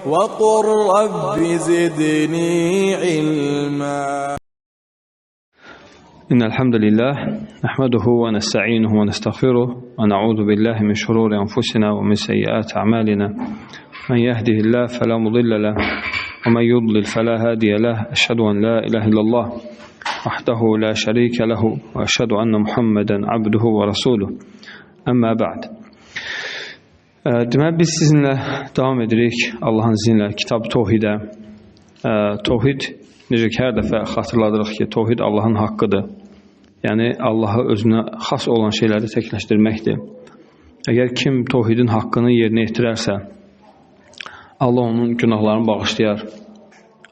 وقل رب زدني علما. إن الحمد لله نحمده ونستعينه ونستغفره ونعوذ بالله من شرور أنفسنا ومن سيئات أعمالنا من يهده الله فلا مضل له ومن يضلل فلا هادي له أشهد أن لا إله إلا الله وحده لا شريك له وأشهد أن محمدا عبده ورسوله أما بعد. Deməli biz sizinlə davam edirik Allahın izni ilə kitab Tohidə. Tohid necə ki hər dəfə xatırladırıq ki, Tohid Allahın haqqıdır. Yəni Allahı özünə xas olan şeyləri təkləşdirməkdir. Əgər kim Tohidin haqqını yerinə yetirərsə, Allah onun günahlarını bağışlayar.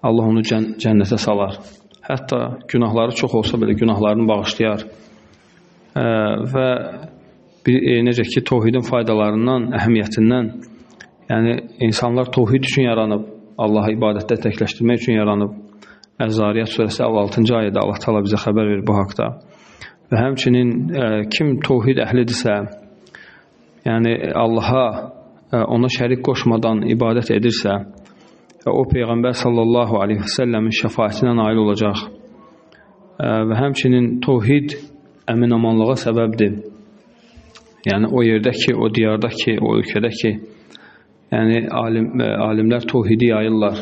Allah onu cənnətə salar. Hətta günahları çox olsa belə günahlarını bağışlayar. Və necə ki, Tohidin faydalarından, əhəmiyyətindən, yəni insanlar Tohid üçün yaranıb, Allahı ibadətdə təkləşdirmək üçün yaranıb. Əz-Zariyat surəsi 56-cı ayədə Allah Taala bizə xəbər verir bu haqda. Və həmçinin kim Tohid əhlidirsə, yəni Allaha ona şərik qoşmadan ibadət edirsə, o Peyğəmbər sallallahu aleyhi və səlləmin şəfaətinə nail olacaq. Və həmçinin Tohid əmin-amanlığa səbəbdir. Yəni o yerdə ki, o diyarda ki, o ölkədə ki, yəni alimlər Tohidi yayırlar.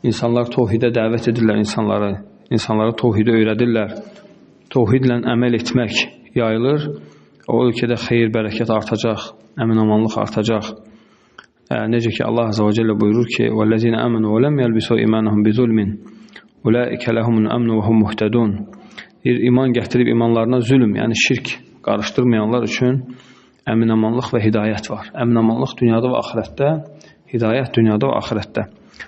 İnsanlar Tohidə dəvət edirlər insanlara Tohidi öyrədirlər. Tohidlə əməl etmək yayılır. O ölkədə xeyir, bərəkət artacaq, əmin-amanlıq artacaq. Necə ki, Allah Azza və Cəllə buyurur ki, وَالَّذِينَ آمَنُوا وَلَمْ يَلْبِسُوا إِيمَانَهُمْ بِظُلْمٍ أُولَٰئِكَ لَهُمُ الْأَمْنُ وَهُمْ مُهْتَدُونَ. İman gətirib imanlarına zülm, yəni şirk qarışdırmayanlar üçün əmin-amanlıq və hidayət var. Əmin-amanlıq dünyada və axirətdə, hidayət dünyada və axirətdə.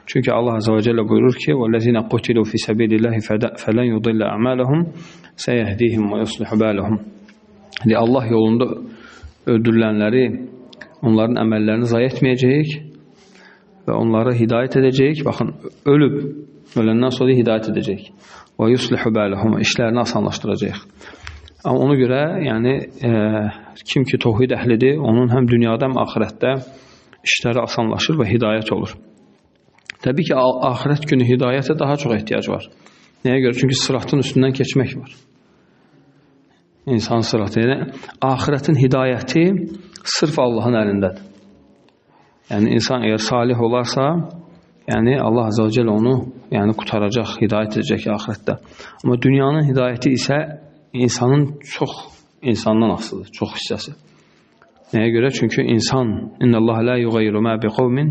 Çünki Allah Azza və Cəllə buyurur ki, وَالَّذِينَ قُتِلُوا فِي سَبِيلِ اللَّهِ فَلَنْ يُضِلَّ أَعْمَالَهُمْ سَيَهْدِيهِمْ وَيُصْلِحُ بَالَهُمْ. Allah yolunda öldürülənləri, onların əməllərini zayi etməyəcəyik və onları hidayət edəcəyik. Baxın, öləndən sonra hidayət edəcəyik. وَيُصْلِحُ بَالَهُمْ. İşlərini asanlaşdıracaq. Amma ona görə, yəni, kim ki Tohid əhlidir, onun həm dünyada, həm axirətdə işləri asanlaşır və hidayət olur. Təbii ki, axirət günü hidayətə daha çox ehtiyac var. Nəyə görə? Çünki sıratın üstündən keçmək var. İnsan sıratı. Yəni, axirətin hidayəti sırf Allahın əlindədir. Yəni, insan əgər salih olarsa, yəni, Allah Azza və Cəllə onu qutaracaq, hidayət edəcək axirətdə. Amma dünyanın hidayəti isə insanın insandan asılıdır, çox hissəsi. Nəyə görə? Çünki insan İnnəllaha la yuğayyiru ma biqavmin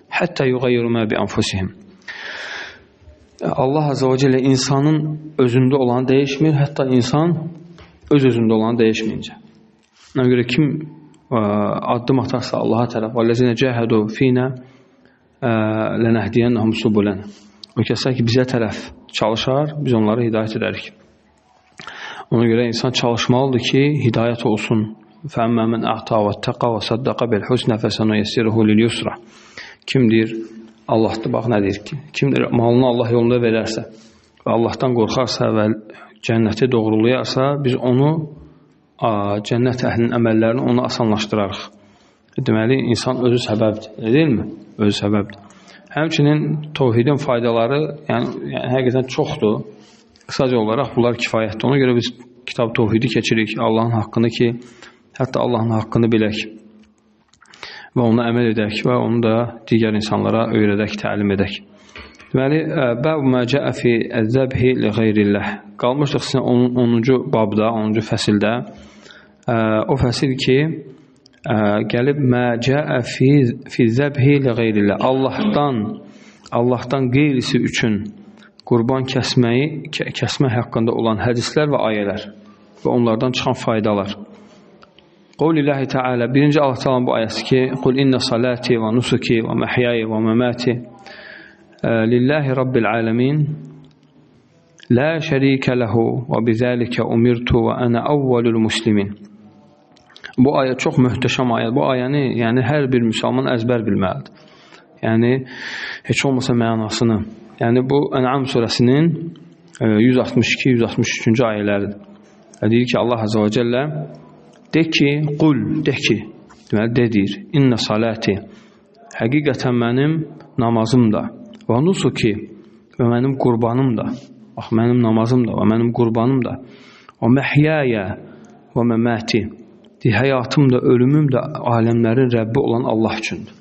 hatta yuğayyiru ma bi anfusihim. Allah Azza və Cəllə insanın özündə olanı dəyişmir, hətta insan öz-özündə olanı dəyişməyincə. Ona görə kim addım atarsa Allaha tərəf وَالَّذِينَ جَاهَدُوا فِينَا لَنَهْدِيَنَّهُمْ سُبُلَنَا. O kəslər ki, bizə tərəf çalışar, biz onları hidayət edərik. Ona görə insan çalışmalıdır ki, hidayət olsun. فَأَمَّا مَنْ أَعْطَى وَاتَّقَى وَصَدَّقَ بِالْحُسْنَى فَسَنُيَسِّرُهُ لِلْيُسْرَى. Kimdir? Allah'dır, bax nə deyir ki? Kimdir? Malını Allah yolunda verərsə və Allah'tan qorxarsa və cənnəti doğrulayarsa, biz onu, cənnət əhlinin əməllərini onu asanlaşdırarıq. Deməli, insan özü səbəbdir, deyilmi? Özü səbəbdir. Həmçinin Tohidin faydaları, yəni həqiqətən çoxdur. Qısaca olaraq bunlar kifayətdir. Ona görə biz kitab Tohidi keçirik, Allahın haqqını ki, hətta Allahın haqqını bilək və ona əməl edək və onu da digər insanlara öyrədək, təlim edək. Deməli, bəb-ü mə cəə fi əzzəbhi li qeyrilləh. Qalmışdıq sizə 10-cu babda, 10-cu fəsildə. O fəsil ki, gəlib mə cəə fi zəbhi li qeyrilləh. Allahdan qeyrisi üçün qurban kəsmək haqqında olan hədislər və ayələr və onlardan çıxan faydalar. Qavlillahi Teala, birinci Allah Teala'nın bu ayəsi ki, Qul inna salati və nusuki və məhyayi və məmati lillahi rabbil alemin la şərikə ləhu və bizəlikə umirtu və ənə əvvəlül muslimin. Bu ayə çox möhtəşəm ayə. Bu ayəni yəni hər bir müsəlman əzbər bilməlidir. Yəni heç olmasa mənasını. Yəni bu Ən'am surəsinin 162-163-cü ayələridir. Deyir ki, Allah Azza və Cəllə de ki, qul, de ki, deməli, de deyir, inna salati, həqiqətən mənim namazım da və nusuki və mənim qurbanım da, bax mənim namazım da və mənim qurbanım da və məhyaya və məməti, həyatım da, ölümüm də aləmlərin Rəbbi olan Allah üçündür.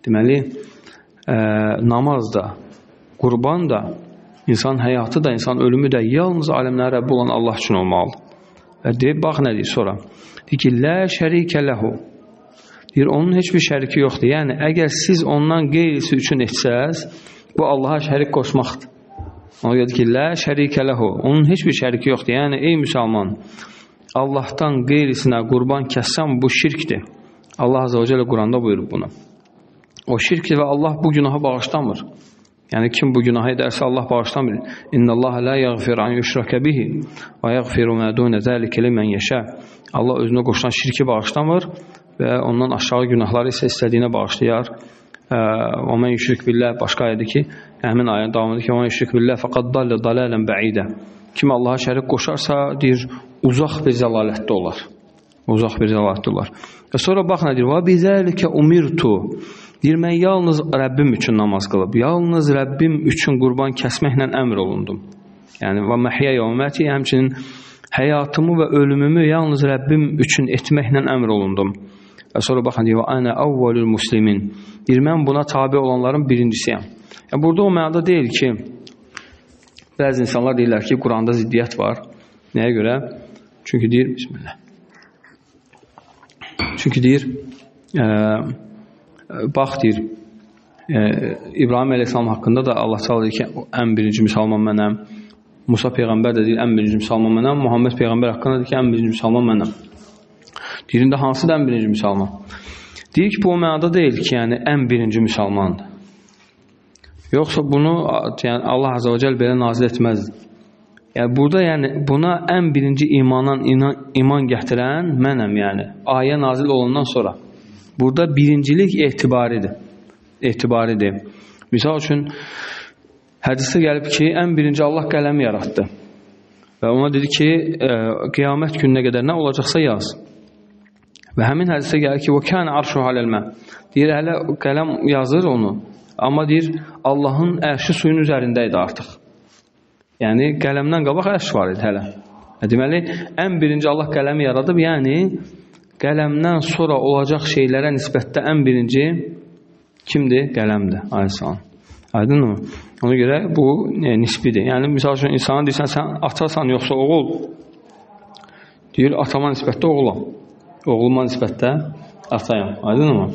Deməli, namaz da, qurban da, insan həyatı da, insan ölümü də yalnız aləmlərin Rəbbi olan Allah üçün olmalıdır. Və deyib, bax nə deyir sonra? Deyir ki, lə şərikə ləhu. Deyir, onun heç bir şəriki yoxdur. Yəni, əgər siz ondan qeyrisi üçün etsəz, bu Allaha şərik qoşmaqdır. Ona görə ki, lə şərikə ləhu. Onun heç bir şəriki yoxdur. Yəni, ey müsəlman, Allahdan qeyrisinə qurban kəssəm, bu şirkdir. Allah Azə və Cəllə Quranda buyurub bunu. O şirkdir və Allah bu günahı bağışlamır. Yəni, kim bu günahı edərsə Allah bağışlamır. İnnəllaha la yəğfir an yüşrəkə bihi və yəğfiru mə dunə zəlikə limən yeşə. Allah özünə qoşulan şirki bağışlamır və ondan aşağı günahları isə istədiyinə bağışlayar. Və mən yüşrik billah, başqa ayədir ki, həmin ayənin davamıdır ki, və mən yüşrik billah fəqad dallə dalələn bəidə. Kim Allaha şərik qoşarsa, deyir, uzaq bir zəlalətdə olar. Uzaq bir zəlalətdə olar. Və sonra bax nə deyir? Və bizəlikə umirtu. Deyir, mən yalnız Rəbbim üçün namaz qılıb, yalnız Rəbbim üçün qurban kəsməklə əmr olundum. Yəni, və məhyə yevməti, həmçinin həyatımı və ölümümü yalnız Rəbbim üçün etməklə əmr olundum. Və sonra baxın, deyir, və ənə əvvəlül muslimin. Deyir, mən buna tabi olanların birincisiyəm. Yəni, burada o mənada deyil ki, bəzi insanlar deyirlər ki, Quranda ziddiyyət var. Nəyə görə? Çünki deyir, bismillah. Çünki deyir, bax deyir, İbrahim əleyhissalam haqqında da Allah təala deyir ki, ən birinci müsəlman mənəm. Musa peyğəmbər də deyir, ən birinci müsəlman mənəm. Muhammed peyğəmbər haqqında deyir ki, ən birinci müsəlman mənəm. Deyir, indi hansıdır ən birinci müsəlman? Deyir ki, bu o mənada deyil ki, yəni ən birinci müsəlmandır. Yoxsa bunu yəni, Allah Azə və Cəl belə nazil etməzdir. Yəni, burada yəni, buna ən birinci iman gətirən mənəm, yəni. Ayə nazil olandan sonra. Burada birincilik etibaridir. Misal üçün, hədisdə gəlib ki, ən birinci Allah qələmi yaratdı. Və ona dedi ki, qiyamət gününə qədər nə olacaqsa yaz. Və həmin hədisdə gəlir ki, وَكَانَ عَرْشُهُ عَلَى الْمَاءِ. Deyir, hələ qələm yazır onu. Amma deyir, Allahın ərşi suyun üzərində idi artıq. Yəni, qələmdən qabaq ərş var idi hələ. Deməli, ən birinci Allah qələmi yaradıb, yəni, qələmdən sonra olacaq şeylərə nisbətdə ən birinci kimdir? Qələmdir, aleyhissalam. Aydın mı? Ona görə bu nisbidir. Yəni, misal üçün, insana deyirsən, sən atasan, yoxsa oğul, deyir, atama nisbətdə oğulam. Oğluma nisbətdə atayam. Aydın mı?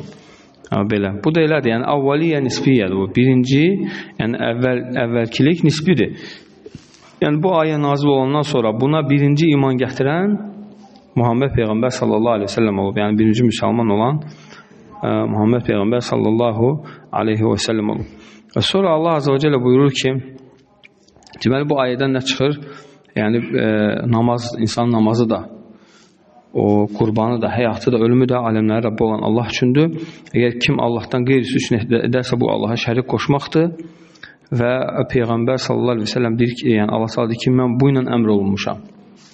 Belə. Bu da elədir. Yəni, avvaliyyə nisbiyyədir. Bu birinci, yəni əvvəlkilik nisbidir. Yəni, bu ayə nazil olandan sonra buna birinci iman gətirən Muhammed Peyğəmbər sallallahu aleyhi ve sellem olub. Yəni, birinci müsəlman olan Muhammed Peyğəmbər sallallahu aleyhi ve sellem olub. Və sonra Allah Azə və Cəllə buyurur ki, deməli, bu ayədən nə çıxır? Yəni, namaz, insan namazı da, o qurbanı da, həyatı da, ölümü də aləmlərin Rəbbi olan Allah üçündür. Əgər kim Allahdan qeyrisi üçün edərsə, bu Allaha şərik qoşmaqdır. Və Peyğəmbər sallallahu aleyhi ve sellem deyir ki, yəni Allah sallallahu ki, mən bu ilə əmr olunmuşam.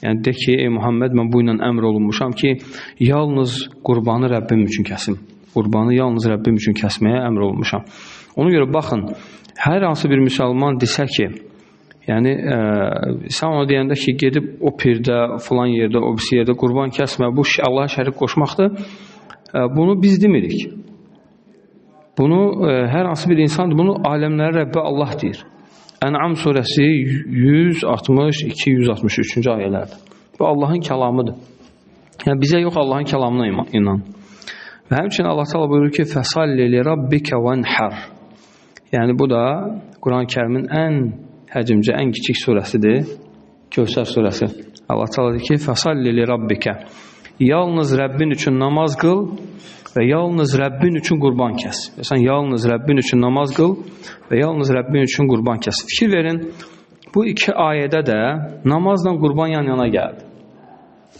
Yəni, de ki, ey Muhammed, mən bu ilə əmr olunmuşam ki, yalnız qurbanı Rəbbim üçün kəsim. Qurbanı yalnız Rəbbim üçün kəsməyə əmr olunmuşam. Ona görə baxın, hər hansı bir müsəlman desə ki, yəni, sən ona deyəndə ki, gedib o pirdə, filan yerdə, o birisi yerdə qurban kəsmə, bu Allaha şərik qoşmaqdır. Bunu biz demirik. Bunu hər hansı bir insandır, bunu aləmlərin Rəbbi Allah deyir. Ən'am surəsi 162-163-cü ayələrdir. Bu Allahın kəlamıdır. Yəni, bizə yox, Allahın kəlamına inan. Və həmçinin Allah təala buyurur ki, fəsalli li rabbikə vənhər. Yəni, bu da Quran-ı Kərimin ən həcmcə, ən kiçik surəsidir. Kövsər surəsi. Allah təala deyir ki, fəsalli li rabbikə. Yalnız Rəbbin üçün namaz qıl və yalnız Rəbbin üçün qurban kəs. Sən yalnız Rəbbin üçün namaz qıl və yalnız Rəbbin üçün qurban kəs. Fikir verin, bu iki ayədə də namazla qurban yan-yana gəldi.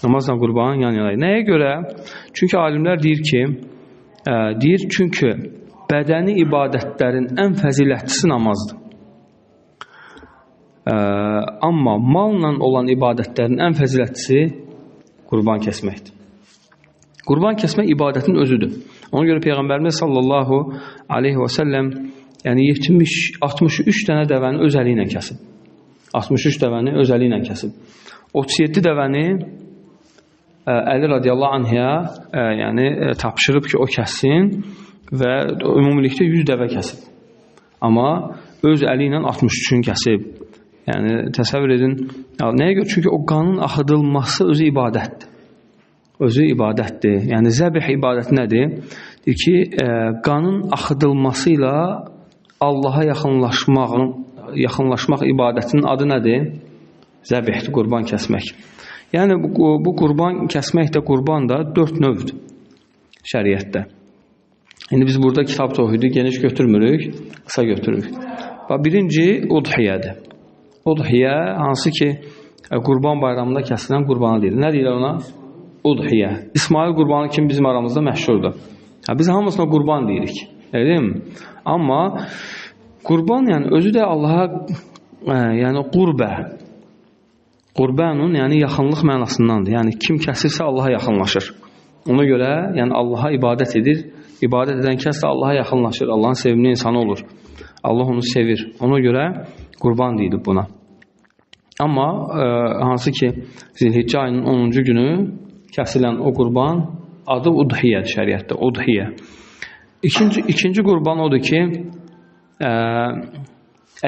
Namazla qurban yan-yana. Nəyə görə? Çünki alimlər deyir ki, çünki bədəni ibadətlərin ən fəzilətlisi namazdır. Amma malla olan ibadətlərin ən fəzilətlisi qurban kəsməkdir. Qurban kəsmək ibadətin özüdür. Ona görə Peyğəmbərimiz sallallahu aleyhi və səlləm yəni 63 dənə dəvəni öz əli ilə kəsib. 63 dəvəni öz əli ilə kəsib. 37 dəvəni Əli radiyallahu anhya yəni tapşırıb ki, o kəssin və ümumilikdə 100 dəvə kəsib. Amma öz əli ilə 63-ünü kəsib. Yəni təsəvvür edin, nəyə görə? Çünki o qanın axıdılması özü ibadətdir. Özü ibadətdir. Yəni zəbih ibadəti nədir? Deyir ki, qanın axıdılması ilə Allaha yaxınlaşmaq ibadətinin adı nədir? Zəbihdir, qurban kəsmək. Yəni bu qurban kəsmək də, qurban da 4 növdür şəriətdə. İndi biz burada kitab tohidi geniş götürmürük, qısa götürürük. Birinci udhiyədir. Udhiyə hansı ki qurban bayramında kəsilən qurbana deyilir. Nə deyirlər ona? Udhiyə. İsmail qurbanı kimi bizim aramızda məşhurdur. Biz hamısına qurban deyirik. Elə mi? Amma qurban yəni özü də Allaha yəni Qurbanun yəni yaxınlıq mənasındandır. Yəni kim kəsirsə Allaha yaxınlaşır. Ona görə yəni Allaha ibadət edir. İbadət edən kəs də Allaha yaxınlaşır. Allahın sevimli insanı olur. Allah onu sevir. Ona görə qurban deyilir buna. Amma hansı ki Zilhiccə ayının 10-cu günü kəsilən o qurban adı udhiyədir şəriətdə. Udhiyə. İkinci qurban odur ki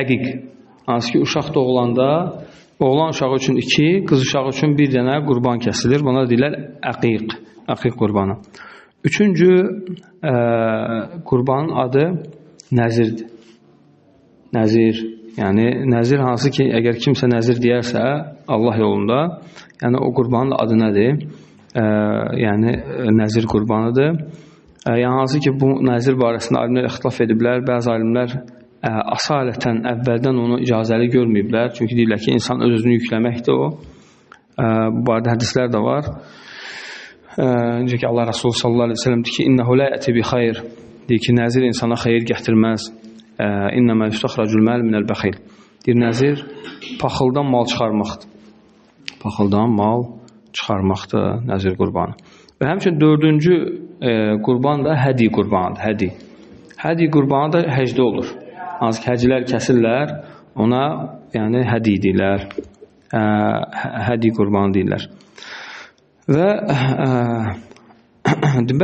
əqiq. Hansı ki uşaq doğulanda oğlan uşağı üçün 2, qız uşağı üçün 1 dənə qurban kəsilir. Buna deyirlər əqiq. Əqiq qurbanı. Üçüncü qurbanın adı nəzirdir. Nəzir. Yəni nəzir hansı ki əgər kimsə nəzir deyərsə Allah yolunda, yəni o qurbanın adı nədir? Yəni nəzir qurbanıdır. Yəni hansı ki bu nəzir barəsində alimlər ixtilaf ediblər. Bəzi alimlər asalətən əvvəldən onu icazəli görməyiblər. Çünki deyirlər ki, insan öz-özünü yükləməkdir o. Bu barədə hədislər də var. Necə ki Allah Resulü sallallahu aleyhi ve sellem deyir ki, İnnəhu la yəti bi xeyr. Deyir ki, nəzir insana xeyir gətirməz. İnnəmə yustaxracul məl minəl bəxil. Deyir, nəzir paxıldan mal çıxarmaqdır. Paxıldan mal çıxarmaqdır nəzir qurbanı. Və həmçinin 4-cü qurban da hədi qurbanıdır. Hədi qurbanı da həcdə olur. Hansı ki, həcilər kəsirlər, ona yəni hədi deyirlər. Hədi qurbanı deyirlər. Və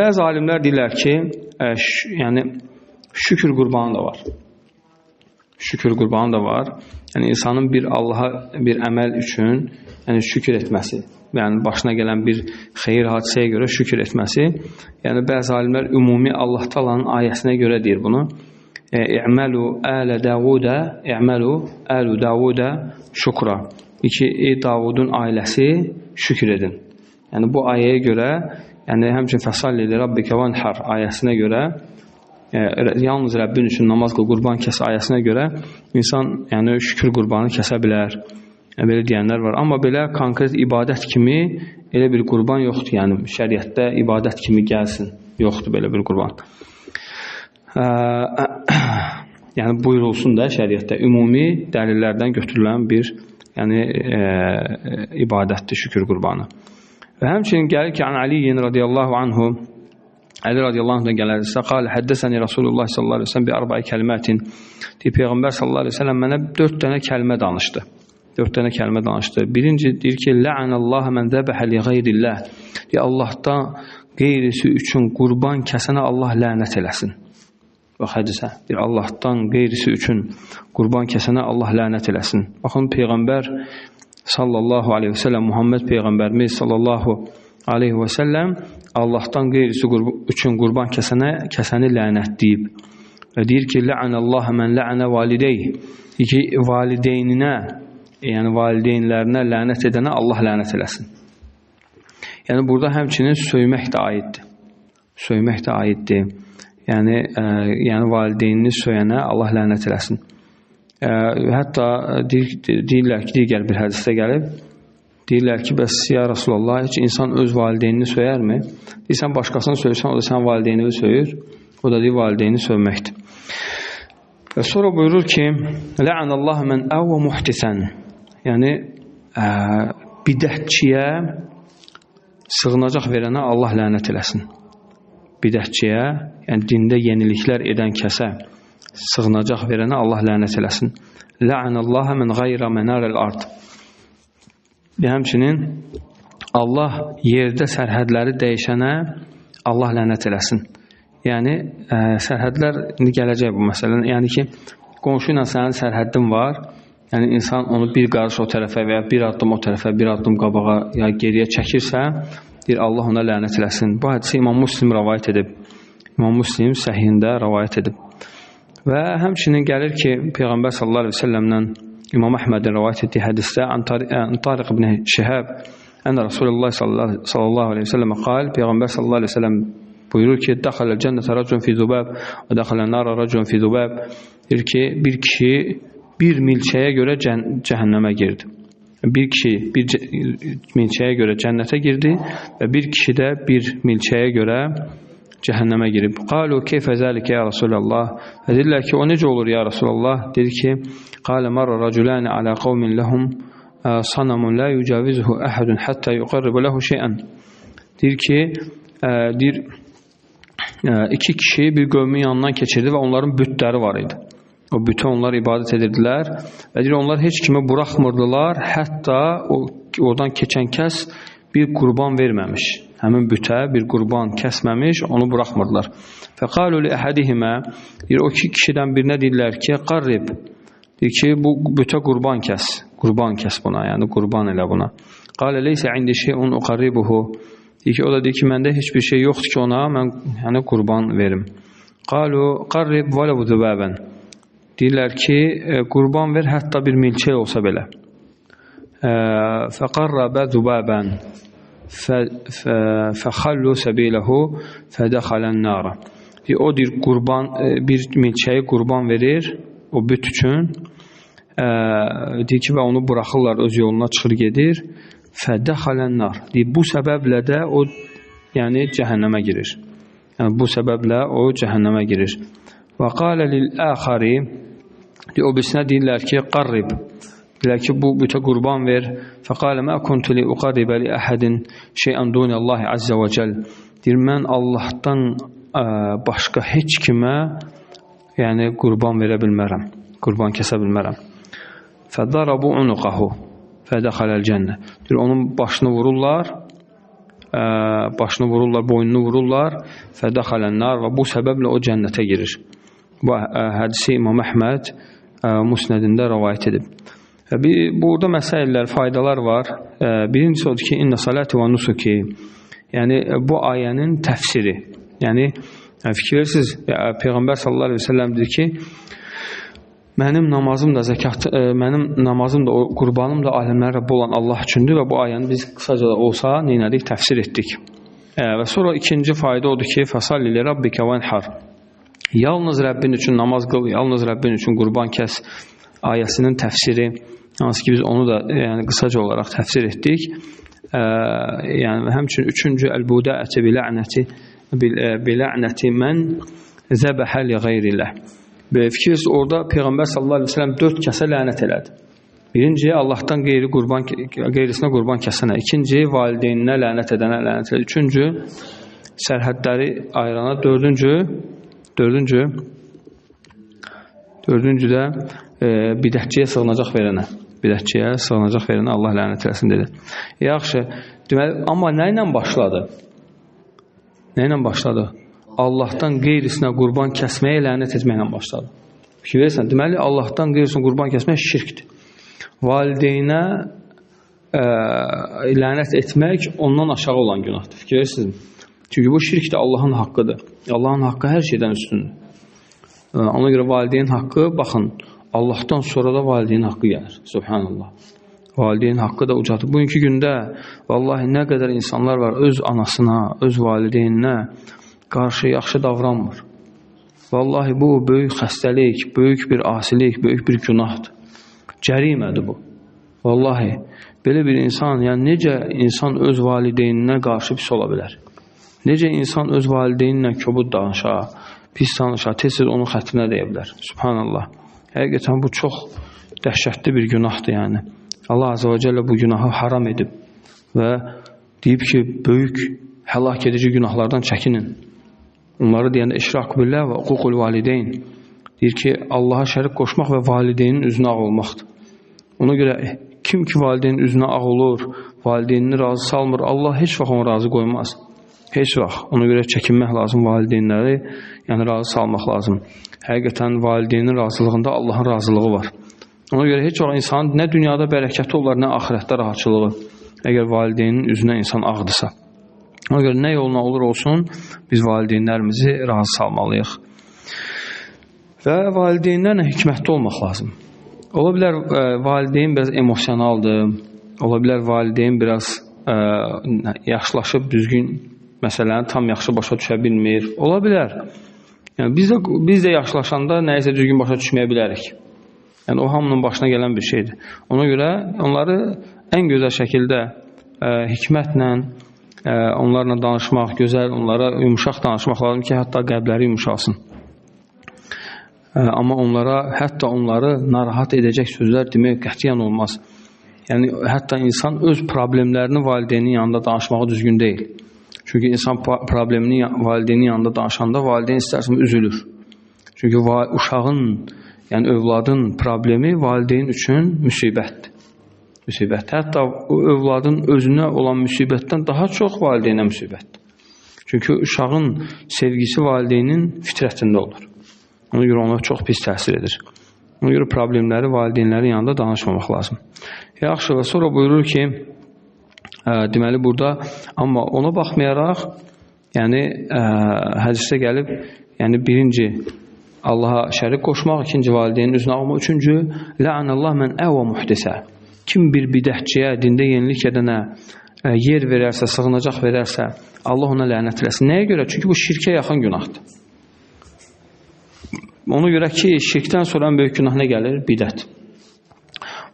bəzi alimlər deyirlər ki, yəni şükür qurbanı da var. Şükür qurbanı da var. Yəni insanın bir Allaha bir əməl üçün yəni şükür etməsi, yəni başına gələn bir xeyir hadisəyə görə şükür etməsi. Yəni bəzi alimlər ümumi Allah Taala'nın ayəsinə görə deyir bunu. İ'məlu ələ Davuda, i'məlu əlu Davuda şükra. Ey Davudun ailəsi şükür edin. Yəni bu ayəyə görə, yəni həmçinin fəsalli li rabbikə vanhar ayəsinə görə, yalnız Rəbbin üçün namaz qıl, qurban kəs ayəsinə görə insan yəni şükür qurbanı kəsə bilər. Belə deyənlər var. Amma belə konkret ibadət kimi elə bir qurban yoxdur. Yəni şəriətdə ibadət kimi gəlsin. Yoxdur belə bir qurban. Yəni buyurulsun da şəriətdə ümumi dəlillərdən götürülən bir yəni ibadətdir şükür qurbanı. Və həmçinin gəlir ki, Aliyin radiyallahu anhu, Əli radiyallahu anhudan gəlirsə, qal həddəsəni Rasulullah sallallahu aleyhi ve sellem bi arba'i kəlmətin. Deyir, Peyğəmbər sallallahu aleyhi ve sellem mənə 4 dənə kəlmə danışdı. 4 dənə kəlmə danışdı. Birinci deyir ki, Lə'anəllaha mən zəbəhə li qeyrillah. Deyir, Allahdan qeyrisi üçün qurban kəsənə Allah lənət eləsin. Bax hədisə. Deyir, Allahdan qeyrisi üçün qurban kəsənə Allah lənət eləsin. Baxın, Peyğəmbər sallallahu aleyhi ve sellem, Muhammed Peyğəmbərimiz sallallahu aleyhi ve sellem Allahdan qeyrisi üçün qurban kəsəni lənət deyib. Və deyir ki, Lə'anəllaha mən lə'ənə valideyh. Deyir ki, valideyninə, yəni valideynlərinə lənət edənə Allah lənət eləsin. Yəni burada həmçinin söymək də aiddir. Söymək də aiddir. Yəni valideynini söyənə Allah lənət eləsin. Hətta deyirlər ki, digər bir hədisdə gəlib, deyirlər ki, bəs ya Rasulallah, heç insan öz valideynini söyərmi? Deyirsən, başqasını söyürsən, o da sən valideynini söyür. O da deyir, valideyni sövməkdir. Və sonra buyurur ki, Lə'anəllaha mən əvvə muhtisən. Yəni, bidətçiyə sığınacaq verənə Allah lənət eləsin. bidətçiyə, yəni dində yeniliklər edən kəsə sığınacaq verənə Allah lənət eləsin. La'anallaha min ghayra manaril ard. Həmçinin Allah yerdə sərhədləri dəyişənə Allah lənət eləsin. Yəni sərhədlər indi gələcək bu məsələn. Yəni ki, qonşu ilə sənin sərhəddin var. Yəni insan onu bir qarış o tərəfə və ya bir addım o tərəfə, bir addım qabağa ya geriyə çəkirsə, deyir Allah ona lənət eləsin. Bu hədisi İmam Müslim rivayet edib. İmam Müslim səhihində rivayet edib. Və həmçinin gəlir ki, Peyğəmbər sallallahu əleyhi və səlləmdən İmam Əhmədin rivayet etdiyi hədisdə Tariq ibn Şihab ən Rasulullah sallallahu əleyhi və səlləm qal, Peyğəmbər sallallahu əleyhi və səlləm buyurur ki, "Dəxaləl cənnətə rəculun fi zubab və dəxalən nara rəculun fi zubab." Deyir ki, bir kişi bir milçəyə görə cəhənnəmə girdi. Bir kişi bir milçəyə görə cənnətə girdi və bir kişi də bir milçəyə görə cəhənnəmə girib. Qalu keyfə zəlikə ya Rasulullah. Dedilər ki, o necə olur ya Rasulullah? Dedi ki, qalə marra raculani ala qavmin lahum sanamun la yucavizuhu ahadun hatta yuqarribu lahu şey'an. Deyir ki, iki kişi bir qövmin yanından keçirdi və onların bütləri var idi. O bütə onlar ibadət edirdilər və deyir, onlar heç kimi buraxmırdılar, hətta oradan keçən kəs bir qurban verməmiş. Həmin bütə bir qurban kəsməmiş, onu buraxmırdılar. Fəqalu li əhədihimə, deyir, o iki kişidən birinə deyirlər ki, qarrib, deyir ki, bu bütə qurban kəs buna, yəni qurban elə buna. Qalə leysə indi şeyun uqarribuhu, deyir ki, o da deyir ki, məndə heç bir şey yoxdur ki, ona mən yəni qurban verim. Qalu qarrib vələ bu zübəbən. Deyirlər ki, qurban ver, hətta bir milçək olsa belə. Fəqarrabə zübəbən fəxallu səbiləhu fədəxələn nara. O deyir, bir milçəyi qurban verir o büt üçün, deyir ki, və onu buraxırlar, öz yoluna çıxır gedir, fədəxələn nar. Deyir, bu səbəblə də o yəni cəhənnəmə girir. Yəni, bu səbəblə o cəhənnəmə girir. Və qalə lil-əxari, o birisinə deyirlər ki, qarrib, deyirlər ki, bu bütə qurban ver. Fəqalə mə kuntu li uqarribə li əhədin şeyən dunəllahi əzzə və cəl. Deyir, mən Allahdan başqa heç kimə yəni qurban verə bilmərəm, qurban kəsə bilmərəm. Fədarabu unuqahu fədəxaləl cənnə. Deyir, onun başını vururlar, boynunu vururlar, fədəxələn nar və bu səbəblə o cənnətə girir. Bu hədisi İmam Əhməd Musnədində rivayet edib. Burada məsələlər, faydalar var. Birincisi odur ki, inna salati və nusuki, yəni bu ayənin təfsiri. Yəni fikir verirsiniz, Peyğəmbər sallallahu əleyhi və səlləm deyir ki, mənim namazım da mənim namazım da, qurbanım da aləmlər Rəbb olan Allah üçündür və bu ayəni biz qısaca da olsa neynədik, təfsir etdik. Və sonra ikinci fayda odur ki, fəsalli li rabbikə vənhar. Yalnız Rəbbin üçün namaz qıl, yalnız Rəbbin üçün qurban kəs ayəsinin təfsiri, hansı ki biz onu da yəni qısaca olaraq təfsir etdik. Yəni həmçinin üçüncü əl-budəəti bilə'nəti mən zəbəhə li qeyrilləh. Fikiriz, orada Peyğəmbər sallallahu əleyhi və səlləm 4 kəsə lənət elədi. Birinci, Allahdan qeyrisinə qurban kəsənə. İkinci, valideyninə lənət edənə lənət elədi. Üçüncü, sərhədləri ayırana. Dördüncü də bidətçiyə sığınacaq verənə. Bidətçiyə sığınacaq verənə Allah lənət eləsin dedi. Yaxşı, deməli, amma nə ilə başladı? Nə ilə başladı? Allahdan qeyrisinə qurban kəsməyə lənət etməklə başladı. Fikir verirsən, deməli, Allahdan qeyrisinə qurban kəsmək şirkdir. Valideynə lənət etmək ondan aşağı olan günahdır. Fikir verirsiniz. Çünki bu şirk də Allahın haqqıdır. Allahın haqqı hər şeydən üstündür. Ona görə valideyn haqqı, baxın, Allahdan sonra da valideyn haqqı gəlir. Subhanallah. Valideyn haqqı da ucadır. Bugünkü gündə vallahi nə qədər insanlar var öz anasına, öz valideyninə qarşı yaxşı davranmır. Vallahi bu böyük xəstəlik, böyük bir asilik, böyük bir günahdır. Cərimədir bu. Vallahi belə bir insan, yəni necə insan öz valideyninə qarşı pis ola bilər? Necə insan öz valideyninlə kobud danışa, pis danışa, tez-tez onun xətrinə deyə bilər. Subhanallah. Həqiqətən bu çox dəhşətli bir günahdır yəni. Allah Azze və Cəllə bu günahı haram edib və deyib ki, böyük həlak edici günahlardan çəkinin. Onları deyəndə işrak billah və uququl valideyn. Deyir ki, Allaha şərik qoşmaq və valideynin üzünə ağ olmaqdır. Ona görə kim ki valideynin üzünə ağ olur, valideynini razı salmır, Allah heç vaxt onu razı qoymaz. Heç vaxt. Ona görə çəkinmək lazım valideynləri, yəni razı salmaq lazım. Həqiqətən valideynin razılığında Allahın razılığı var. Ona görə heç vaxt insan nə dünyada bərəkəti olar, nə axirətdə rahatçılığı. Əgər valideynin üzünə insan ağdırsa. Ona görə nə yoluna olur olsun, biz valideynlərimizi razı salmalıyıq. Və valideynlərlə hikmətli olmaq lazım. Ola bilər valideyn biraz emosionaldır, ola bilər valideyn biraz yaşlaşıb düzgün məsələni tam yaxşı başa düşə bilmir. Ola bilər. Yəni, biz də yaşlaşanda nəyisə düzgün başa düşməyə bilərik. Yəni, o hamının başına gələn bir şeydir. Ona görə onları ən gözəl şəkildə hikmətlə onlarla danışmaq, gözəl, onlara yumuşaq danışmaq lazım ki, hətta qəlbləri yumuşalsın. Amma hətta onları narahat edəcək sözlər demək qətiyyən olmaz. Yəni, hətta insan öz problemlərini valideynin yanında danışmağı düzgün deyil. Çünki insan problemini valideynin yanında danışanda valideyn istərsən üzülür. Çünki uşağın, yəni övladın problemi valideyn üçün müsibətdir. Hətta o övladın özünə olan müsibətdən daha çox valideynə müsibətdir. Çünki uşağın sevgisi valideynin fitrətində olur. Ona görə ona çox pis təsir edir. Ona görə problemləri valideynlərin yanında danışmamaq lazım. Yaxşı, və sonra buyurur ki, deməli burada, amma ona baxmayaraq, yəni hədisdə gəlib, yəni birinci Allaha şərik qoşmaq, ikinci valideynin üzünə almaq, üçüncü la'anallah mən əvə muhdisə. Kim bir bidətçiyə, dində yenilik edənə yer verərsə, sığınacaq verərsə, Allah ona lənət eləsin. Nəyə görə? Çünki bu şirkə yaxın günahdır. Ona görə ki, şirkdən sonra ən böyük günah nə gəlir? Bidət.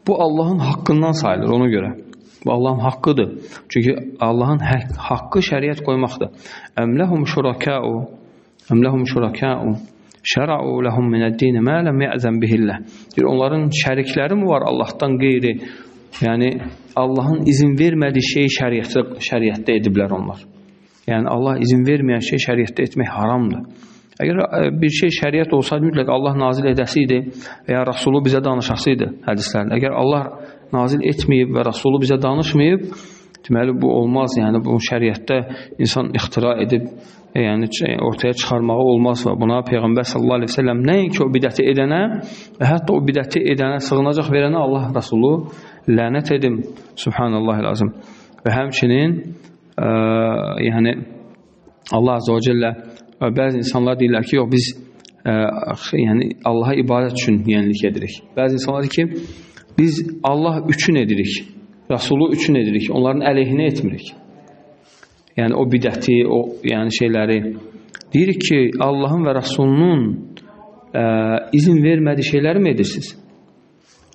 Bu Allahın haqqından sayılır, ona görə. Bu Allahın haqqıdır. Çünki Allahın haqqı şəriət qoymaqdır. Əmləhum şurakəu şəra'u ləhum minəd-dini mə ləm yəzən bihillah. Onların şərikləri mi var Allahdan qeyri? Yəni, Allahın izin vermədiyi şeyi şəriətdə ediblər onlar. Yəni, Allah izin verməyən şey şəriətdə etmək haramdır. Əgər bir şey şəriət olsaydı, mütləq Allah nazil edəsiydi və ya Rasulü bizə danışasıydı hədislərində. Əgər Allah nazil etməyib və Rasulü bizə danışmayıb, deməli bu olmaz. Yəni, bu şəriətdə insan ixtira edib, yəni ortaya çıxarmağı olmaz və buna Peyğəmbər sallallahu aleyhi ve sellem nəinki o bidəti edənə və hətta o bidəti edənə, sığınacaq verənə Allah Rasulü lənət edim. Subhanallah lazım. Və həmçinin yəni Allah Azze və Cəllə bəzi insanlar deyirlər ki, yox, biz yəni Allaha ibadət üçün yenilik edirik. Bəzi insanlar deyir ki, biz Allah üçün edirik, Rasulü üçün edirik, onların əleyhinə etmirik. Yəni o bidəti, o yəni şeyləri. Deyirik ki, Allahın və Rasulunun izin vermədiyi şeyləri mi edirsiniz?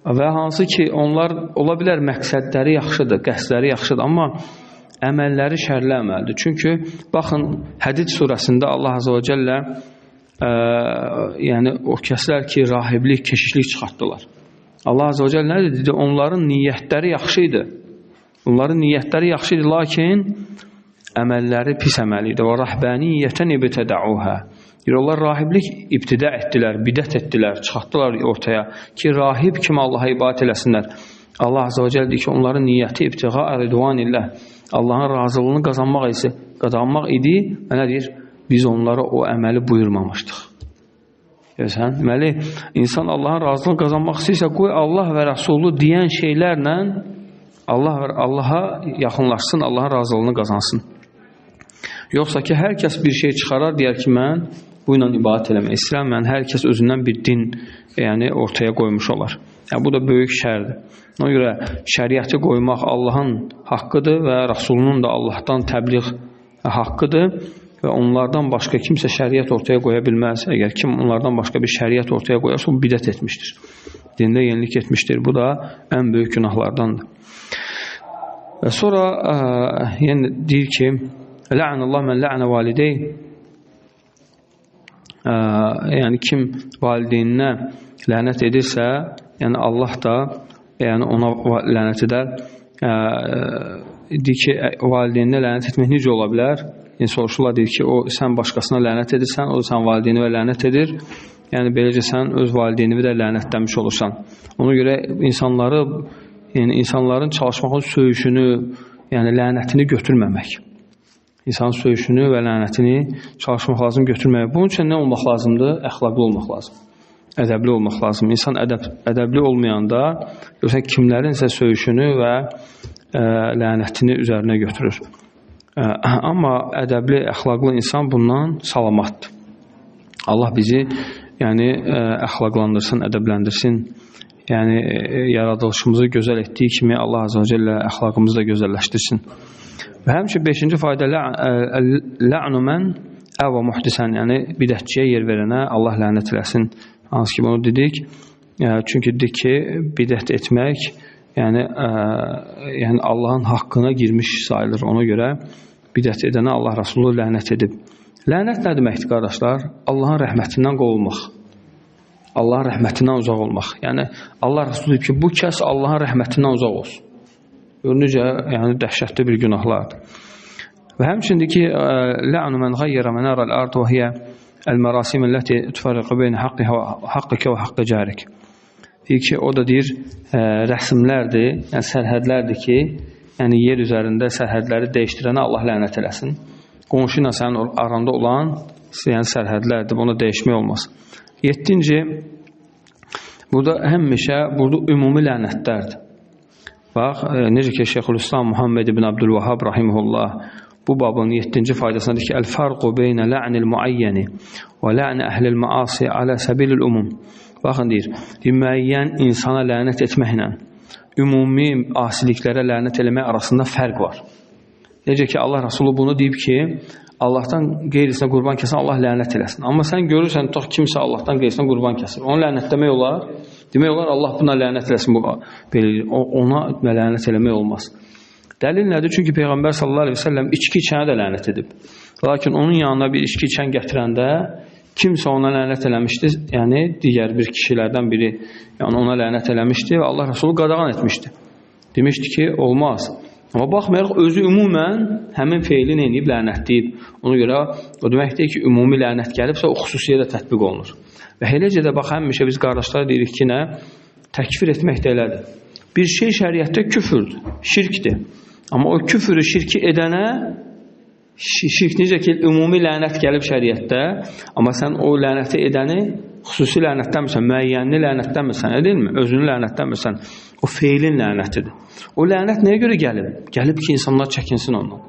Və hansı ki, onlar ola bilər məqsədləri yaxşıdır, qəsdləri yaxşıdır, amma əməlləri şərli əməldir. Çünki, baxın, Hədid surəsində Allah Azze və Cəllə yəni o kəslər ki, rahiblik, keşişlik çıxartdılar. Allah Azze və Cəllə nə dedi? Onların niyyətləri yaxşı idi. Onların niyyətləri yaxşı idi, lakin əməlləri pis əməl idi. Və rəhbəniyyətən ibtədəuhə. Onlar rahiblik ibtidə etdilər, bidət etdilər, çıxartdılar ortaya ki, rahib kimi Allaha ibadət eləsinlər. Allah Azze və Cəllə deyir ki, onların niyyəti ibtiğa ridvanillah. Allahın razılığını qazanmaq idi və nə deyir? Biz onlara o əməli buyurmamışdıq. Görürsən? Deməli, insan Allahın razılığını qazanmaq istəyirsə, qoy Allah və Rasulü deyən şeylərlə Allaha yaxınlaşsın, Allahın razılığını qazansın. Yoxsa ki, hər kəs bir şey çıxarar, deyər ki, mən bu ilə ibadət eləmək istəyirəm, mən hər kəs özündən bir din yəni, ortaya qoymuş olar. Yəni, bu da böyük şərdir. Ona görə şəriəti qoymaq Allahın haqqıdır və Rasulunun da Allahdan təbliğ haqqıdır və onlardan başqa kimsə şəriət ortaya qoya bilməz. Əgər kim onlardan başqa bir şəriət ortaya qoyarsa, o bidət etmişdir. Dində yenilik etmişdir. Bu da ən böyük günahlardandır. Və sonra yəni deyir ki, La'anallah mən la'ana validey. Yəni kim valideyninə lənət edirsə, yəni Allah da yəni ona lənət edər. Deyir ki, valideyninə lənət etmək necə ola bilər? soruşurlar, deyir ki, o sən başqasına lənət edirsən, o sən valideyni və lənət edir. Yəni beləcə sən öz valideynini də lənətlənmiş olursan. Ona görə insanların çalışmağın söyüşünü, yəni lənətini götürməmək. İnsanın söyüşünü və lənətini çalışmaq lazım, götürməmək. Bunun üçün nə olmaq lazımdır? Əxlaqlı olmaq lazım. Ədəbli olmaq lazım. İnsan ədəbli olmayanda görürsən kimlərinsə söyüşünü və lənətini üzərinə götürür. Amma ədəbli, əxlaqlı insan bundan salamatdır. Allah bizi əxlaqlandırsın, ədəbləndirsin. Yəni yaradılışımızı gözəl etdiyi kimi Allah Azza və Cəllə əxlaqımızı da gözəlləşdirsin. Və həmçinin 5-ci fayda lə'nu mən əvə muhdisən, yəni bidətçiyə yer verənə Allah lənət eləsin. Hansı ki bunu dedik. Çünki dedik ki, bidət etmək yəni Allahın haqqına girmiş sayılır. Ona görə bidət edənə Allah Rasulü lənət edib. Lənət nə deməkdir, qardaşlar? Allahın rəhmətindən qovulmaq. Allahın rəhmətindən uzaq olmaq. Yəni Allah Rasulü deyib ki, bu kəs Allahın rəhmətindən uzaq olsun. Necə, yəni dəhşətli bir günahlardır. Və həmçindir ki, lə'nu mən qayyərə mənərəl ard və hiyə əl-mərasim əlləti tüfərriqə beynə haqqikə və haqqə cərik. Deyir ki, o da deyir, rəsmlərdir, yəni sərhədlərdir ki, yəni yer üzərində sərhədləri dəyişdirənə Allah lənət eləsin. Qonşu ilə sənin aranda olan yəni sərhədlərdir, bunu dəyişmək olmaz. 7-ci, burada həmişə ümumi lənətlərdir. Bax, necə ki, Şeyxülislam Muhammed ibn Abdülvahhab rahimehullah bu babın 7-ci faydasındadır ki, əl-fərqu beynə lə'nil muayyəni və lə'ni əhlil maasi alə səbilil umum. Baxın, deyir, müəyyən insana lənət etməklə ümumi asiliklərə lənət eləmək arasında fərq var. Necə ki, Allah Rasulü bunu deyib ki, Allahdan qeyrisinə qurban kəsən Allah lənət eləsin. Amma sən görürsən, kimsə Allahdan qeyrisinə qurban kəsir. Onu lənətləmək olar. Demək olar, Allah buna lənət eləsin. Ona lənət eləmək olmaz. Dəlil nədir? Çünki Peyğəmbər sallallahu aleyhi ve sellem içki içənə də lənət edib. Lakin onun yanına bir içki içən gətirəndə kimsə ona lənət eləmişdi, yəni digər bir kişilərdən biri ona lənət eləmişdi və Allah Rasulü qadağan etmişdi. Demişdi ki, olmaz. Amma baxmayaraq, özü ümumən həmin feili neyib, lənətləyib. Ona görə o demək deyir ki, ümumi lənət gəlibsə, o xüsusiyə də tətbiq olunur. Və eləcə də bax, həmişə biz qardaşlar deyirik ki, nə? Təkfir etmək də elədir. Bir şey şəriətdə küfürdür, şirkdir. Amma o küfürü, şirki edənə, şirk necə ki, ümumi lənət gəlib şəriətdə, amma sən o lənəti edəni xüsusi lənətdənmirsən, müəyyənli lənətdənmirsən, edilmi? Özünü lənətdənmirsən, o feilin lənətidir. O lənət nəyə görə gəlib? Gəlib ki, insanlar çəkinsin ondan.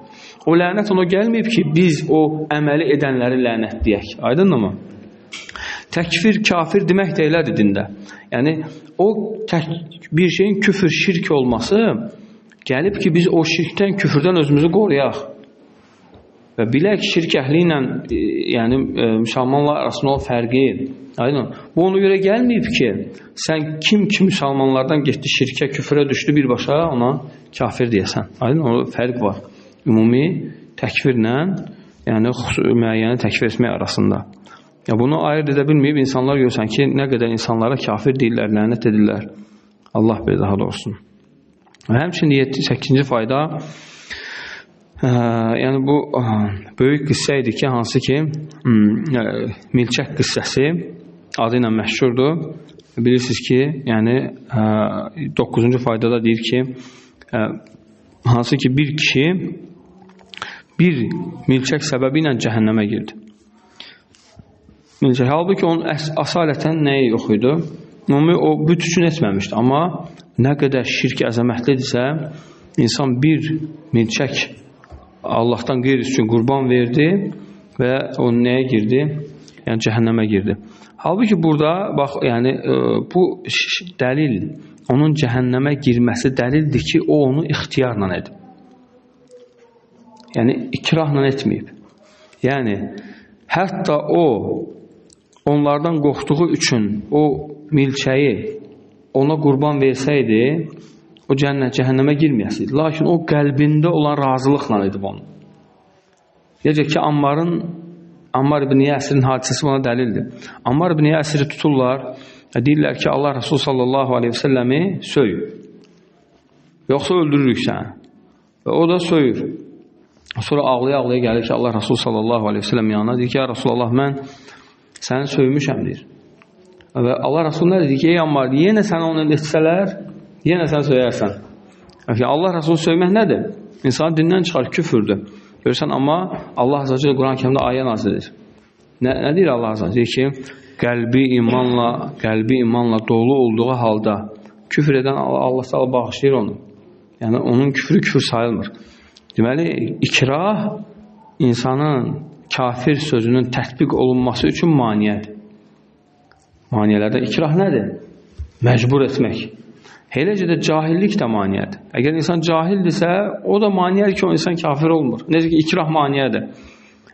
O lənət ona gəlməyib ki, biz o əməli edənləri lənətləyək. Aydındır mı? Təkfir, kafir demək də elədir dində. Yəni, o bir şeyin küfür, şirk olması gəlib ki, biz o şirkdən, küfürdən özümüzü qoruyaq. Və bilək ki, şirk əhli ilə yəni, müsəlmanlar arasında olan fərqi. Aydın. Bu ona görə gəlməyib ki, sən kim müsəlmanlardan getdi şirkə, küfürə düşdü birbaşa, ona kafir deyəsən. Aydın, o fərq var. Ümumi təkvirlə, yəni müəyyəni təkfir etmək arasında. Ya bunu ayırt edə bilməyib insanlar görsən ki, nə qədər insanlara kafir deyirlər, lənət edirlər. Allah bir daha da olsun. Və həmçinin 8-ci fayda, yəni bu böyük qıssə idi ki, hansı ki, milçək qıssəsi adı ilə məşhurdur. Bilirsiniz ki, yəni 9-cu faydada deyir ki, hansı ki, bir kişi bir milçək səbəbi ilə cəhənnəmə girdi. Milçək, halbuki onun asalətən nəyi yox idi? O büt üçün etməmişdi, amma nə qədər şirk əzəmətlidirsə, insan bir milçək Allahdan qeyri üçün qurban verdi və o nəyə girdi? Yəni cəhənnəmə girdi. Halbuki burada, bax, yəni bu dəlil, onun cəhənnəmə girməsi dəlildir ki, o onu ixtiyarla edib. Yəni ikrahla etməyib. Yəni hətta o onlardan qorxduğu üçün o milçəyi ona qurban versəydi, o cəhənnəmə girməyəsiydi. Lakin o qəlbində olan razılıqla edib onu. Necə ki, Ammar ibn Yəsirin hadisəsi buna dəlildir. Ammar ibn Yəsiri tuturlar, deyirlər ki, Allah Resulü sallallahu aleyhi ve selləmi söyür. Yoxsa öldürürük səni. Və o da söyür. Sonra ağlaya-ağlaya gəlir ki, Allah Rasul sallallahu aleyhi ve sellem yanına deyir ki, ya Rasulallah, mən səni söymüşəm, deyir. Və Allah Rasul nə dedi ki, ey Ammar, yenə səni onu etsələr, yenə sən söyərsən. Allah Rasul söymək nədir? İnsanı dindən çıxar, küfürdür. Görürsən, amma Allah Azza və Cəllə Quran-ı Kərimdə ayə nazil edir. Nə deyir Allah Azza? Deyir ki, qəlbi imanla dolu olduğu halda küfür edən Allah Teala bağışlayır onu. Yəni, onun küfrü küfür sayılmır. Deməli, ikrah insanın kafir sözünün tətbiq olunması üçün maniyədir. Maniyələrdə ikrah nədir? Məcbur etmək. Eləcə də cahillik də maniyədir. Əgər insan cahildirsə, o da maniyədir ki, o insan kafir olmur. Necə ki, ikrah maniyədir.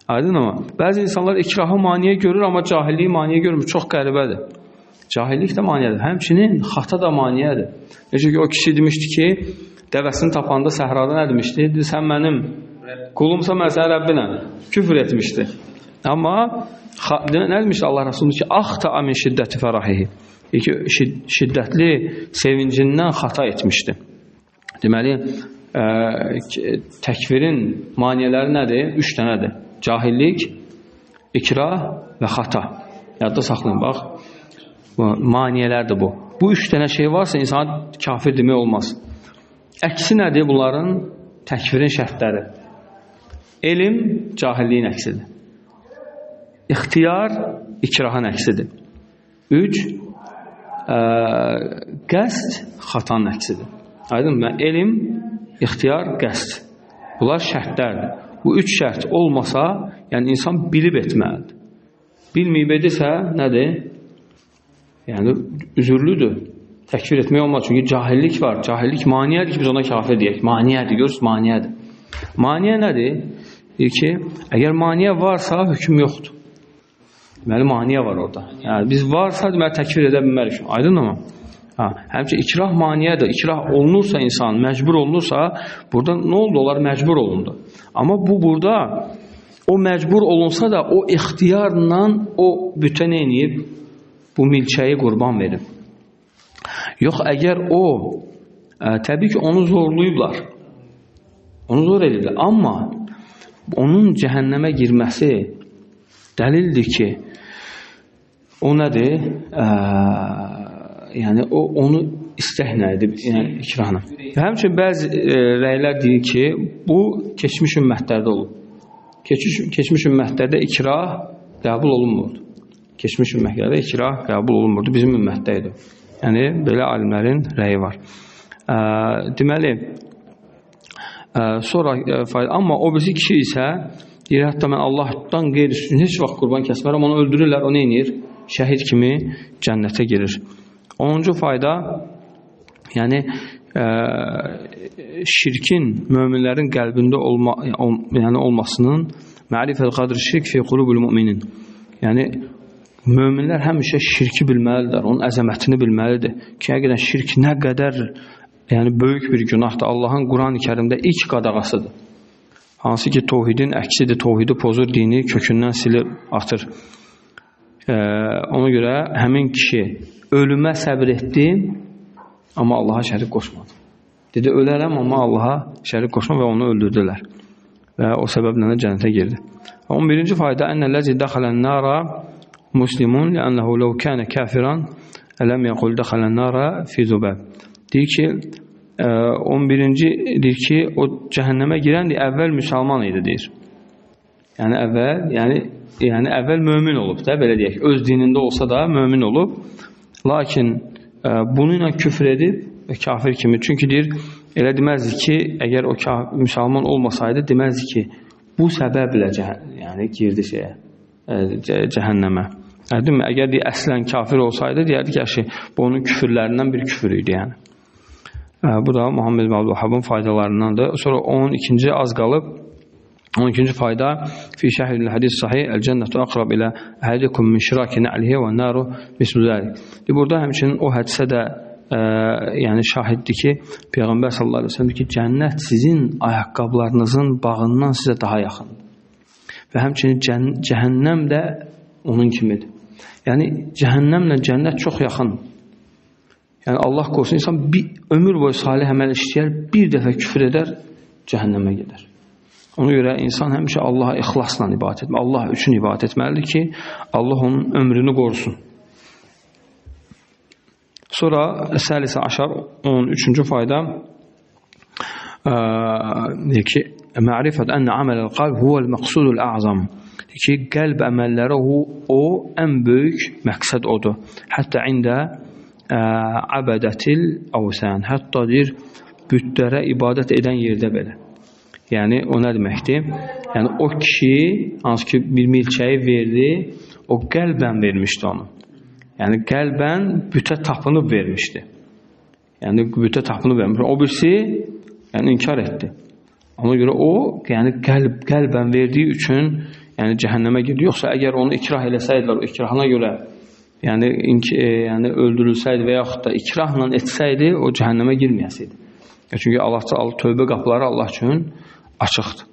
Aydın ama, bəzi insanlar ikrahı maniyə görür, amma cahilliyi maniyə görmür. Çox qəribədir. Cahillik də maniyədir. Həmçinin xata da maniyədir. Necə ki, o kişi demişdi ki, dəvəsini tapanda səhrada nə demişdi? Dedi, sən mənim qulumsa mən sənə Rəbbinəm. Küfür etmişdi. Amma nə demişdi Allah Rasulü ki, axta'a min şiddəti fərahihi. Şiddətli sevincindən xata etmişdi. Deməli, təkfirin maniyələri nədir? 3 dənədir. Cahillik, ikrah və xata. Yadda saxlayın, bax. Maniyələrdir bu. Bu 3 dənə şey varsa, insana kafir demək olmaz. Əksi nədir bunların? Təkfirin şərtləri. Elm, cahilliyin əksidir. İxtiyar, ikrahın əksidir. 3, qəsd, xatanın əksidir. Aydın mı? Elm, ixtiyar, qəsd. Bunlar şərtlərdir. Bu 3 şərt olmasa, yəni insan bilib etməlidir. Bilməyib edirsə, nədir? Yəni, üzürlüdür. Təkfir etmək olmaz. Çünki cahillik var. Cahillik maniyədir ki, biz ona kafir deyək. Maniyədir, görürsünüz, maniyədir. Maniyə nədir? Deyir ki, əgər maniyə varsa, hökm yoxdur. Deməli, maniyə var orada. Yəni, biz varsa, deməli, təkfir edə bilmərik. Aydın mı? Həmçə ikrah maniyədir. İkrah olunursa insan, məcbur olunursa, burada nə oldu? Onlar məcbur olundu. Amma burada o məcbur olunsa da o ixtiyarla o bütə neyniyib? Bu milçəyi qurban verib. Yox, əgər o, təbii ki, onu zorlayıblar. Onu zor ediblər. Amma onun cəhənnəmə girməsi dəlildir ki, o nədir? Yəni, o, onu istəklə edib, yəni, ikrahla. Həmçin, bəzi rəylər deyir ki, bu, keçmiş ümmətlərdə olub. Keçmiş ümmətlərdə ikrah qəbul olunmurdu. Keçmiş ümmətlərdə ikrah qəbul olunmurdu. Bizim ümmətdə idi. Yəni, belə alimlərin rəyi var. Deməli, sonra, amma o birisi kişi isə deyir, hətta mən Allahdan qeyri-üstün heç vaxt qurban kəsmərəm, onu öldürürlər, o neynir? Şəhid kimi cənnətə girir. 10-cu fayda, yəni şirkin möminlərin qəlbində olmasının mərifəl qadr şirk fi qulubul müminin. Yəni, möminlər həmişə şirki bilməlidir, onun əzəmətini bilməlidir ki, həqiqətən şirk nə qədər böyük bir günahdır. Allahın Quran-ı Kərimdə ilk qadağasıdır. Hansı ki, tohidin əksidir, tohidi pozur, dini kökündən silib atır. Ona görə həmin kişi ölümə səbr etdi, amma Allaha şərik qoşmadı. Dedi, ölərəm, amma Allaha şərik qoşmadı və onu öldürdülər. Və o səbəblə də cənnətə girdi. 11-ci fayda, ənəl-ləzi dəxələn nara muslimun lənnəhu ləv kənə kafiran ələm yəqul dəxələn nara fi zubəb. Deyir ki, 11-ci deyir ki, o cəhənnəmə girən əvvəl müsəlman idi, deyir. Yəni əvvəl mömin olub da, belə deyək, öz dinində olsa da mömin olub. Lakin bununla küfr edib və kafir kimi. Çünki deyir, elə deməzdi ki, əgər o müsəlman olmasaydı, deməzdi ki, bu səbəblə girdi cəhənnəmə. Əgər deyir, əslən kafir olsaydı, deyərdi ki, bu onun küfürlərindən bir küfür idi. Bu da Muhammed ibn Abdülvahhabın faydalarındandır. Sonra 12-ci az qalıb. 12-ci fayda fi şərhil hədis sahih el-cənnətu aqrab ilə əhədikum min şiraki nə'lihi və naru mislu zəlik. Burada həmçinin o hədisə də şahiddir ki, Peyğəmbər sallallahu əleyhi və səlləm ki, cənnət sizin ayaqqabılarınızın bağından sizə daha yaxındır. Və həmçinin cəhənnəm də onun kimidir. Yəni cəhənnəmlə cənnət çox yaxın. Yəni Allah qorusun, insan bir ömür boyu salih əməl işləyər, bir dəfə küfür edər, cəhənnəmə gedər. Ona görə insan həmişə Allaha ixlasla ibadət etməlidir. Allah üçün ibadət etməlidir ki, Allah onun ömrünü qorusun. Sonra səlisə aşar 13-cü fayda deyir ki, ma'rifət ənə aməl-əl qalb huvəl məqsudul a'zam. Ki, qəlb əməlləri o ən böyük məqsəd odur. Hətta ində əbədətil avsən. Hətta deyir, bütlərə ibadət edən yerdə belə. Yəni, o nə deməkdir? Yəni, o kişi, hansı ki, bir milçəyi verdi, o qəlbən vermişdi onu. Yəni, qəlbən bütə tapınıb vermişdi. Yəni, bütə tapınıb vermişdi. O birisi, yəni, inkar etdi. Ona görə o, yəni, qəlbən verdiyi üçün yəni cəhənnəmə gedir. Yoxsa əgər onu ikrah eləsəydilər, o ikrahına görə yəni öldürülsəydi və yaxud da ikrahla etsəydi, o cəhənnəmə girməyəsiydi. Çünki Allah tövbə qapıları Allah üçün açıqdır.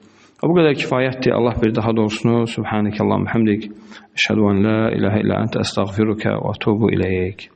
Bu qədər kifayətdir. Allah bir daha doğrusunu Subhanəkəllahumma hamdik. Əşhədu an la ilahə illə əntə əstəğfiruka və etûbu ileyk.